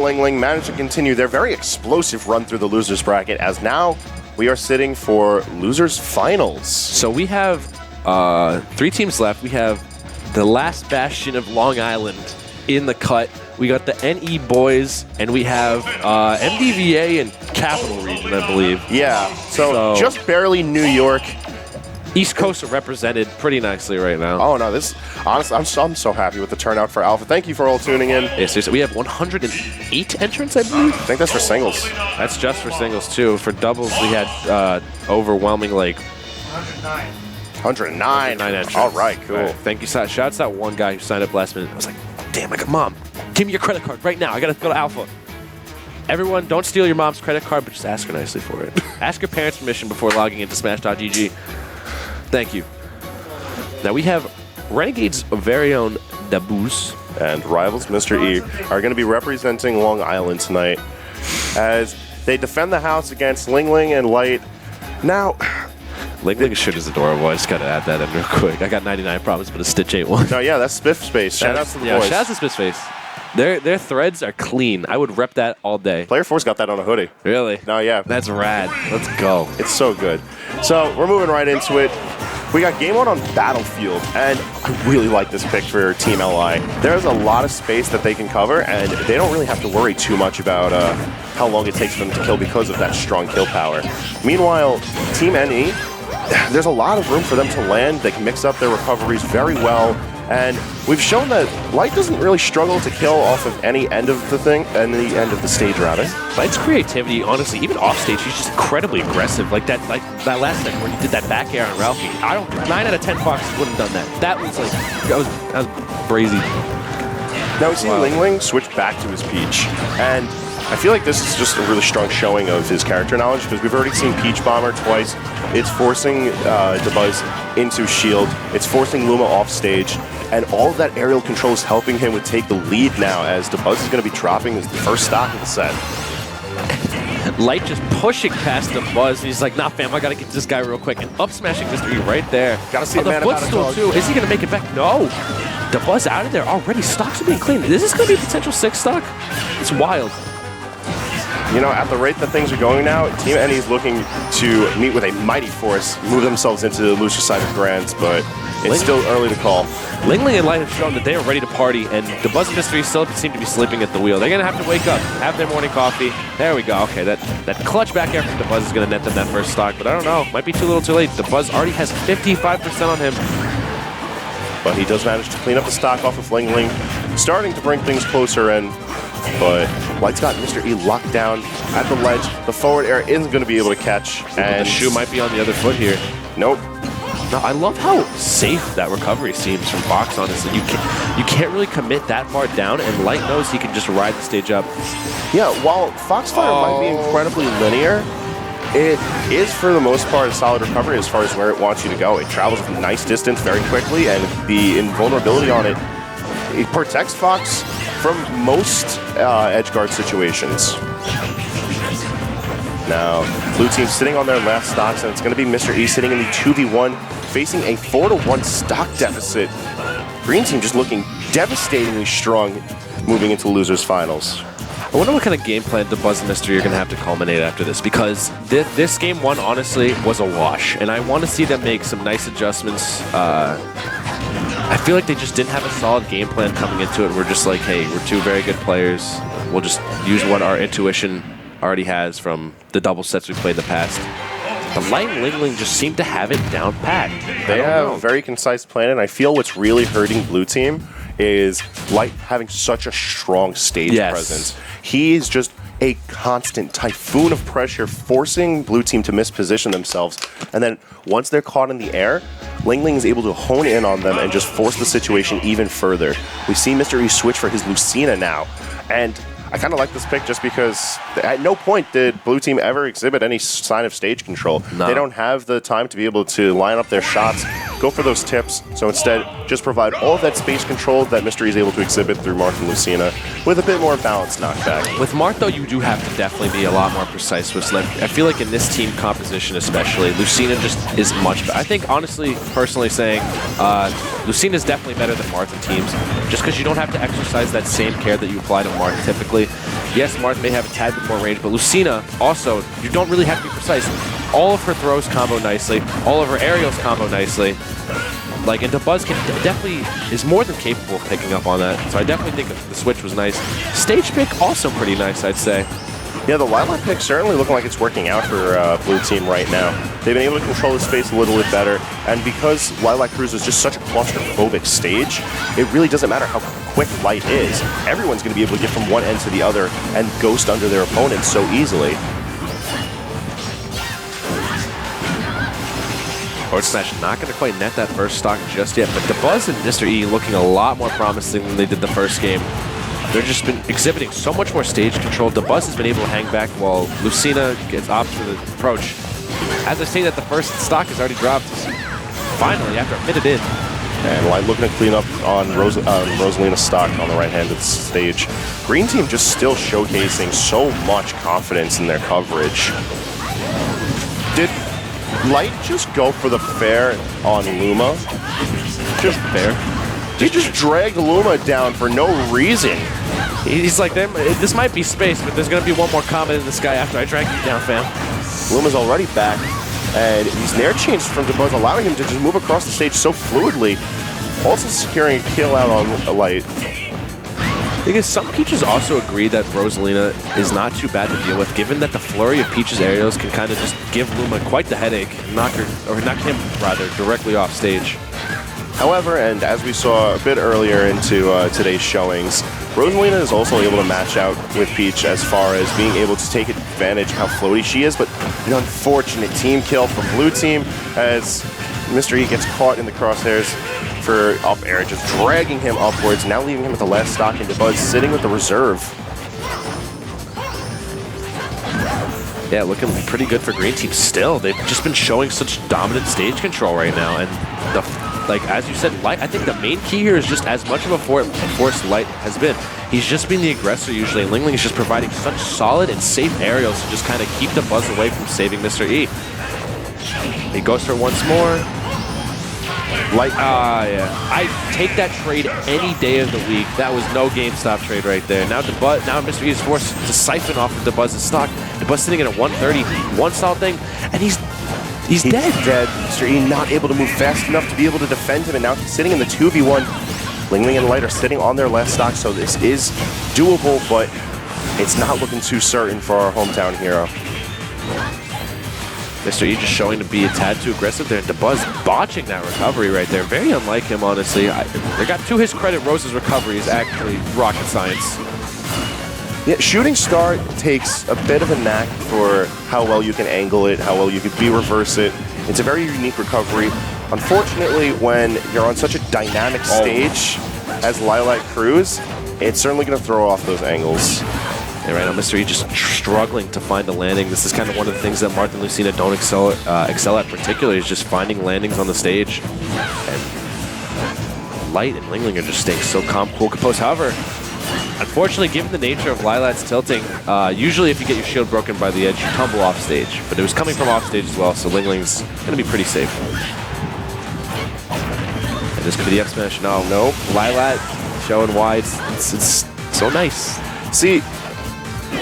LingLing managed to continue their very explosive run through the losers bracket, as now we are sitting for losers finals. So we have 3 teams left. We have the last bastion of Long Island in the cut. We got the NE boys, and we have MDVA and Capital Region, I believe. Yeah, so just barely New York. East Coast are represented pretty nicely right now. Oh no, this honestly, I'm so happy with the turnout for Alpha. Thank you for all tuning in. Yeah, seriously, we have 108 entrants, I believe. I think that's for singles. That's just for singles too. For doubles, we had overwhelming 109 entrants. All right, cool. All right, thank you. Shout out to that one guy who signed up last minute. I was like, damn, Mom, give me your credit card right now. I gotta go to Alpha. Everyone, don't steal your mom's credit card, but just ask her nicely for it. Ask your parents' permission before logging into Smash.gg. Thank you. Now we have Renegade's very own Dabuz and Rivals Mr. E are going to be representing Long Island tonight as they defend the house against LingLing and Light. Now, LingLing's shirt is adorable. I just got to add that in real quick. I got 99 problems, but a Stitch ain't one. No, yeah, that's Spiff Space. Shout out to the boys. Shout out to Spiff Space. Their threads are clean. I would rep that all day. Player 4's got that on a hoodie. Really? No, yeah. That's rad. Let's go. It's so good. So we're moving right into it. We got game 1 on Battlefield, and I really like this pick for Team LI. There's a lot of space that they can cover, and they don't really have to worry too much about how long it takes for them to kill because of that strong kill power. Meanwhile, Team NE, there's a lot of room for them to land. They can mix up their recoveries very well, and we've shown that Light doesn't really struggle to kill off of any end of the thing, and the end of the stage rather. Light's creativity, honestly, even off stage, he's just incredibly aggressive. Like that last second where he did that back air on Ralphie. 9 out of 10 Foxes wouldn't have done that. That was like, that was brazy. Now we see LingLing switch back to his Peach, and I feel like this is just a really strong showing of his character knowledge, because we've already seen Peach Bomber twice. It's forcing Dabuz into shield. It's forcing Luma off stage. And all of that aerial control is helping him take the lead now, as Dabuz is going to be dropping his first stock of the set. Light just pushing past Dabuz, and he's like, nah, fam, I got to get this guy real quick. And up smashing Mr. E right there. Got to see the footstool, too. Is he going to make it back? No. Dabuz out of there already. Stocks are being cleaned. Is this going to be a potential 6 stock? It's wild. You know, at the rate that things are going now, Team NE is looking to meet with a mighty force, move themselves into the loser side of Grands, but it's still early to call. LingLing and Light have shown that they are ready to party, and Dabuz and Mystery still seem to be sleeping at the wheel. They're going to have to wake up, have their morning coffee. There we go. Okay, that clutch back air from Dabuz is going to net them that first stock, but I don't know. Might be too little too late. Dabuz already has 55% on him. But he does manage to clean up the stock off of LingLing, starting to bring things closer in. But Light's got Mr. E locked down at the ledge. The forward air isn't going to be able to catch. And the shoe might be on the other foot here. Nope. No, I love how safe that recovery seems from Fox, honestly. You can't really commit that far down, and Light knows he can just ride the stage up. Yeah, while Foxfire might be incredibly linear, it is, for the most part, a solid recovery as far as where it wants you to go. It travels a nice distance very quickly, and the invulnerability on it protects Fox from most edge guard situations. Now, blue team sitting on their last stocks, and it's going to be Mr. E sitting in the 2v1, facing a 4-to-1 stock deficit. Green team just looking devastatingly strong moving into losers finals. I wonder what kind of game plan Dabuz and Mystery are going to have to culminate after this, because this game 1, honestly, was a wash, and I want to see them make some nice adjustments. I feel like they just didn't have a solid game plan coming into it. We're just like, hey, we're 2 very good players. We'll just use what our intuition already has from the double sets we played in the past. The Light and LingLing just seem to have it down pat. They have a very concise plan, and I feel what's really hurting blue team is Light having such a strong stage presence. He is just a constant typhoon of pressure, forcing blue team to misposition themselves. And then once they're caught in the air, LingLing is able to hone in on them and just force the situation even further. We see Mr. E switch for his Lucina now, and I kind of like this pick just because at no point did blue team ever exhibit any sign of stage control. No. They don't have the time to be able to line up their shots, go for those tips, so instead just provide all of that space control that Mystery is able to exhibit through Marth and Lucina with a bit more balanced knockback. With Marth, though, you do have to definitely be a lot more precise with Slim. I feel like in this team composition especially, Lucina just is much better. I think, honestly, personally saying, Lucina is definitely better than Marth in teams, just because you don't have to exercise that same care that you apply to Marth typically. Yes, Marth may have a tad bit more range, but Lucina also, you don't really have to be precise. All of her throws combo nicely. All of her aerials combo nicely. Like, and Dabuz definitely is more than capable of picking up on that. So I definitely think the switch was nice. Stage pick also pretty nice, I'd say. Yeah, the Lilac pick certainly looking like it's working out for Blue Team right now. They've been able to control the space a little bit better, and because Lilac Cruise is just such a claustrophobic stage, it really doesn't matter how quick Light is. Everyone's going to be able to get from one end to the other and ghost under their opponents so easily. Forward smash not going to quite net that first stock just yet, but Dabuz and Mr. E looking a lot more promising than they did the first game. They've just been exhibiting so much more stage control. Dabuz has been able to hang back while Lucina gets opted for the approach. As I say that, the first stock has already dropped. Finally, after a minute in. And Light looking to clean up on Rosalina's stock on the right hand of the stage. Green Team just still showcasing so much confidence in their coverage. Did Light just go for the fair on Luma? Just fair. He just dragged Luma down for no reason. He's like, this might be space, but there's going to be one more comment in the sky after I drag you down, fam. Luma's already back, and these nair chains from Dabuz allowing him to just move across the stage so fluidly, also securing a kill out on Light. Because some Peaches also agree that Rosalina is not too bad to deal with, given that the flurry of Peach's aerials can kind of just give Luma quite the headache, knock him rather directly off stage. However, and as we saw a bit earlier into today's showings, Rosalina is also able to match out with Peach as far as being able to take advantage of how floaty she is, but an unfortunate team kill from Blue Team as Mr. E gets caught in the crosshairs for up air, just dragging him upwards, now leaving him with the last stock, and Dabuz sitting with the reserve. Yeah, looking pretty good for Green Team still. They've just been showing such dominant stage control right now, and like as you said, Light, I think the main key here is just as much of a force Light has been. He's just being the aggressor usually, and LingLing is just providing such solid and safe aerials to just kind of keep Dabuz away from saving Mr. E. He goes for once more. Light. Yeah. I take that trade any day of the week. That was no GameStop trade right there. Now Mr. E is forced to siphon off of Dabuz's stock. Dabuz sitting at a 130, one solid thing, and he's dead. Mr. E not able to move fast enough to be able to defend him, and now he's sitting in the 2v1. LingLing and Light are sitting on their last stock, so this is doable, but it's not looking too certain for our hometown hero. Mr. E just showing to be a tad too aggressive there, and Dabuz botching that recovery right there. Very unlike him, honestly. I got to his credit, Rose's recovery is actually rocket science. Yeah, Shooting Star takes a bit of a knack for how well you can angle it, how well you can reverse it. It's a very unique recovery. Unfortunately, when you're on such a dynamic stage as Lilac Cruise, it's certainly going to throw off those angles. And right now, Mr. E just struggling to find a landing. This is kind of one of the things that Marth and Lucina don't excel at particularly, is just finding landings on the stage. And Light and LingLing are just staying so calm, cool, composed. However, unfortunately, given the nature of Lilac's tilting, usually if you get your shield broken by the edge, you tumble off stage. But it was coming from off stage as well, so LingLing's going to be pretty safe. And this could be the F smash. No, Lilac showing why it's so nice. See,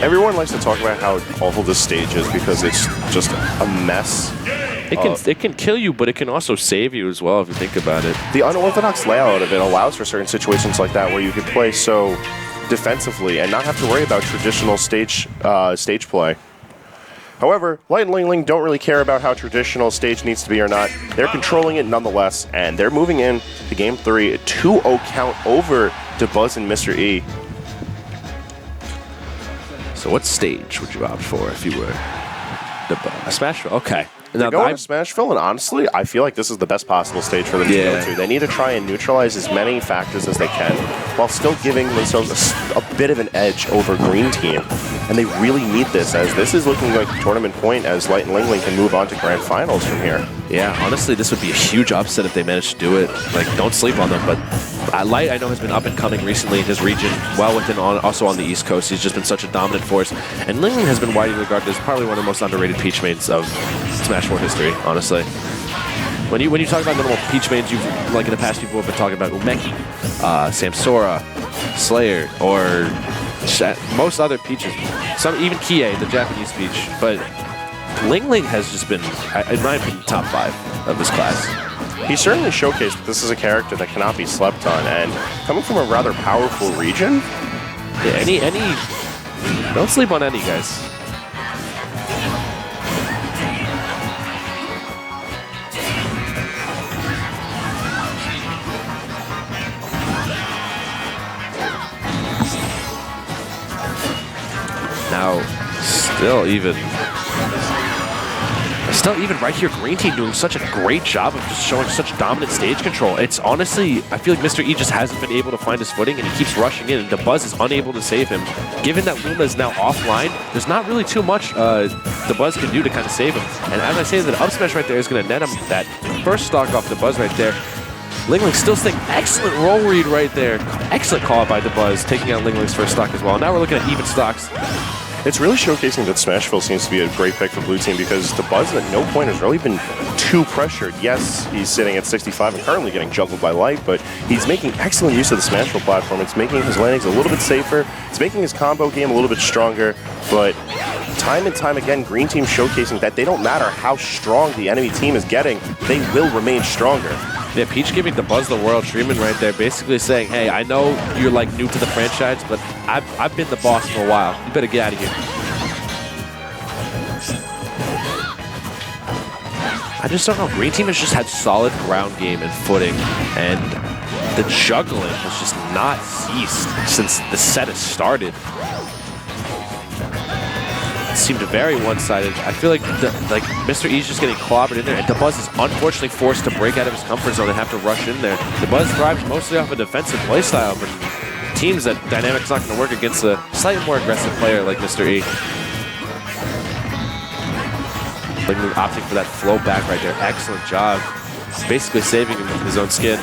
everyone likes to talk about how awful this stage is because it's just a mess. It can kill you, but it can also save you as well if you think about it. The unorthodox layout of it allows for certain situations like that where you can play so defensively and not have to worry about traditional stage play. However, Light and LingLing don't really care about how traditional stage needs to be or not. They're controlling it nonetheless, and they're moving in to Game 3, a 2-0 count over Dabuz and Mr. E. So what stage would you opt for if you were Dabuz? A Smashville? Okay. They're going to Smashville, and honestly, I feel like this is the best possible stage for them to go to. They need to try and neutralize as many factors as they can, while still giving themselves a bit of an edge over Green Team. And they really need this, as this is looking like tournament point, as Light and LingLing can move on to Grand Finals from here. Yeah, honestly, this would be a huge upset if they managed to do it. Like, don't sleep on them, but Light, I know, has been up and coming recently in his region, well within, also on the East Coast. He's just been such a dominant force. And LingLing has been widely regarded as probably one of the most underrated Peach mains of Smash 4 history, honestly. When you talk about normal Peach mains, like in the past, people have been talking about Umeki, Samsora, Slayer, or most other Peaches, even Kie, the Japanese Peach, but LingLing has just been, in my opinion, top 5 of this class. He certainly showcased that this is a character that cannot be slept on, and coming from a rather powerful region. Yeah, don't sleep on any, guys. Now, still even right here, Green Team doing such a great job of just showing such dominant stage control. It's honestly, I feel like Mr. E just hasn't been able to find his footing, and he keeps rushing in, and Dabuz is unable to save him. Given that Luma is now offline, there's not really too much Dabuz can do to kind of save him. And as I say, that up smash right there is going to net him that first stock off Dabuz right there. LingLing still staying. Excellent roll read right there. Excellent call by Dabuz, taking out LingLing's first stock as well. Now we're looking at even stocks. It's really showcasing that Smashville seems to be a great pick for Blue Team because Dabuz at no point has really been too pressured. Yes, he's sitting at 65 and currently getting juggled by Light, but he's making excellent use of the Smashville platform. It's making his landings a little bit safer. It's making his combo game a little bit stronger, but time and time again, Green Team showcasing that they don't matter how strong the enemy team is getting, they will remain stronger. Yeah, Peach giving Dabuz the world treatment right there, basically saying, hey, I know you're like new to the franchise, but I've been the boss for a while. You better get out of here. I just don't know. Green Team has just had solid ground game and footing, and the juggling has just not ceased since the set has started. Seemed very one-sided. I feel like Mr. E's just getting clobbered in there, and Dabuz is unfortunately forced to break out of his comfort zone and have to rush in there. Dabuz thrives mostly off a defensive playstyle, but teams that dynamic's not going to work against a slightly more aggressive player like Mr. E. LingLing opting for that flow back right there. Excellent job. Basically saving him with his own skin.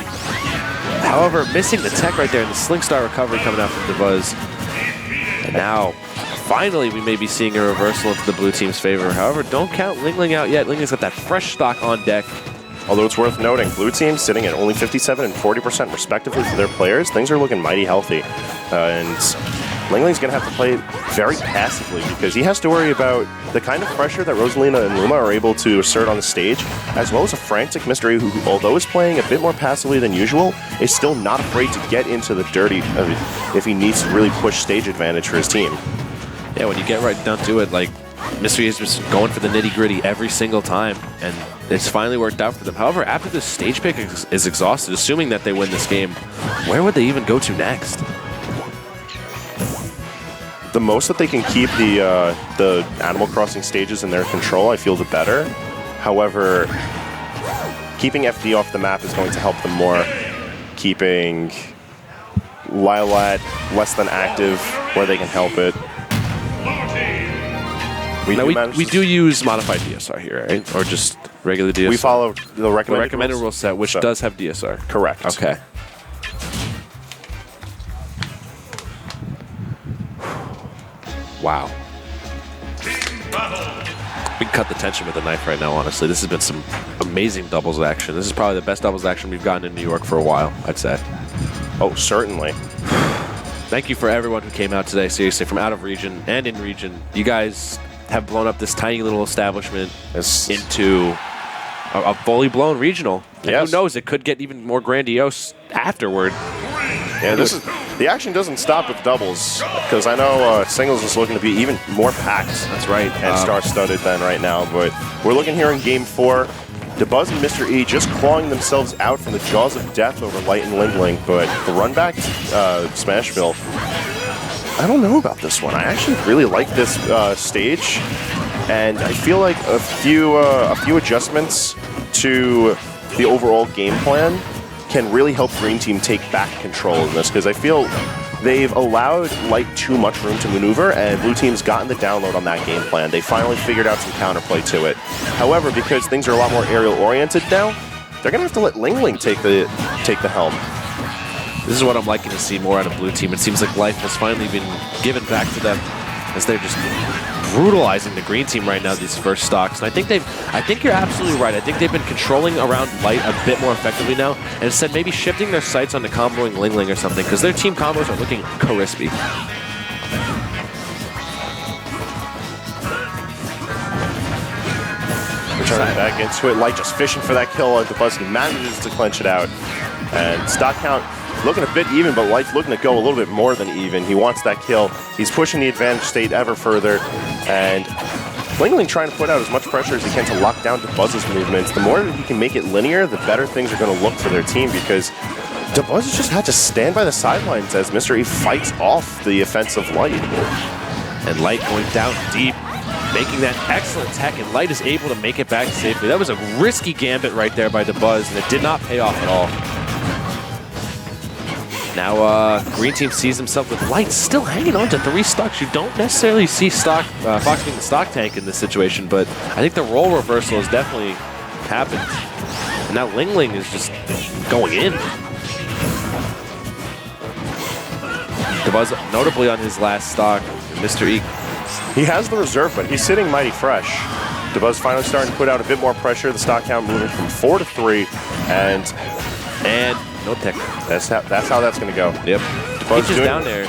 However, missing the tech right there and the Sling Star recovery coming out from Dabuz. And now, finally, we may be seeing a reversal into the Blue Team's favor. However, don't count LingLing out yet. LingLing's got that fresh stock on deck. Although it's worth noting, Blue Team sitting at only 57 and 40% respectively for their players. Things are looking mighty healthy. And LingLing's going to have to play very passively because he has to worry about the kind of pressure that Rosalina and Luma are able to assert on the stage, as well as a frantic Mr. E who, although is playing a bit more passively than usual, is still not afraid to get into the dirty if he needs to really push stage advantage for his team. Yeah, when you get right down to it, like, Mr. E is just going for the nitty-gritty every single time, and it's finally worked out for them. However, after this stage pick is exhausted, assuming that they win this game, where would they even go to next? The most that they can keep the Animal Crossing stages in their control, I feel the better. However, keeping FD off the map is going to help them more. Keeping Lylat less than active where they can help it. We do use modified DSR here, right? Or just regular DSR? We follow the recommended rule set, which does have DSR. Correct. Okay. Wow. We can cut the tension with a knife right now, honestly. This has been some amazing doubles action. This is probably the best doubles action we've gotten in New York for a while, I'd say. Oh, certainly. Thank you for everyone who came out today, seriously, from out of region and in region. You guys have blown up this tiny little establishment into a fully blown regional. And yes. Who knows, it could get even more grandiose afterward. Yeah, the action doesn't stop with doubles, because I know singles is looking to be even more packed. That's right. And star-studded than right now, but we're looking here in Game 4. Dabuz and Mr. E just clawing themselves out from the jaws of death over Light and LingLing, but the run back Smashville, I don't know about this one. I actually really like this stage, and I feel like a few adjustments to the overall game plan can really help Green Team take back control in this, because I feel they've allowed Light too much room to maneuver, and Blue Team's gotten the download on that game plan. They finally figured out some counterplay to it. However, because things are a lot more aerial-oriented now, they're going to have to let LingLing take the helm. This is what I'm liking to see more out of Blue Team. It seems like life has finally been given back to them as they're just brutalizing the Green Team right now, these first stocks. And I think you're absolutely right. I think they've been controlling around Light a bit more effectively now, and instead maybe shifting their sights onto comboing LingLing or something, because their team combos are looking crispy. Turning back into it. Light just fishing for that kill. Dabuz manages to clinch it out. And stock count looking a bit even, but Light's looking to go a little bit more than even. He wants that kill. He's pushing the advantage state ever further. And LingLing trying to put out as much pressure as he can to lock down Dabuz's movements. The more that he can make it linear, the better things are going to look for their team, because Dabuz has just had to stand by the sidelines as Mr. E fights off the offensive Light. And Light going down deep, making that excellent tech, and Light is able to make it back safely. That was a risky gambit right there by Dabuz, and it did not pay off at all. Now, Green Team sees himself with Light still hanging on to 3 stocks. You don't necessarily see Fox being the stock tank in this situation, but I think the role reversal has definitely happened. And now LingLing is just going in. Dabuz notably on his last stock, Mr. E. He has the reserve, but he's sitting mighty fresh. Dabuz finally starting to put out a bit more pressure. The stock count moving from 4 to 3, and no tech. That's how that's going to go. Yep. Dabuz just down there.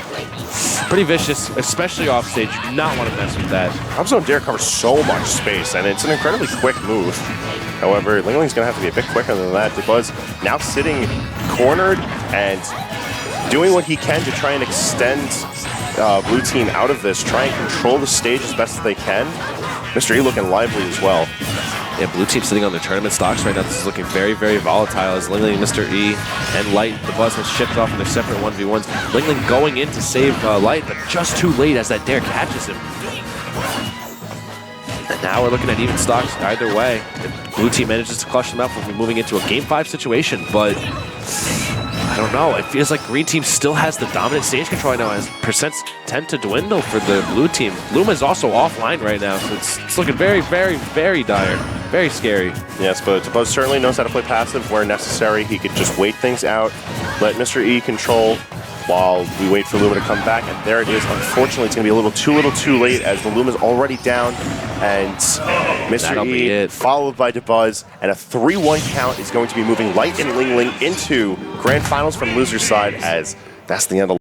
Pretty vicious, especially off stage. You do not want to mess with that. Up zone dare covers so much space, and it's an incredibly quick move. However, LingLing's going to have to be a bit quicker than that. Dabuz now sitting cornered and doing what he can to try and extend blue team out of this, try and control the stage as best as they can. Mr. E looking lively as well. Yeah, blue team sitting on their tournament stocks right now. This is looking very, very volatile as LingLing, Mr. E, and Light, Dabuz has shipped off in their separate 1v1s. LingLing going in to save Light, but just too late as that dare catches him. And now we're looking at even stocks either way. If blue team manages to clutch them out, we'll be moving into a Game 5 situation, but I don't know. It feels like Green Team still has the dominant stage control right now as percents tend to dwindle for the blue team. Luma's also offline right now, so it's looking very, very, very dire. Very scary. Yes, but Dabuz certainly knows how to play passive where necessary. He could just wait things out, let Mr. E control while we wait for Luma to come back, and there it is. Unfortunately, it's going to be a little too late as the Luma's already down, and Mr. E followed by Dabuz, and a 3-1 count is going to be moving Light and LingLing into Grand Finals from loser's side, as that's the end of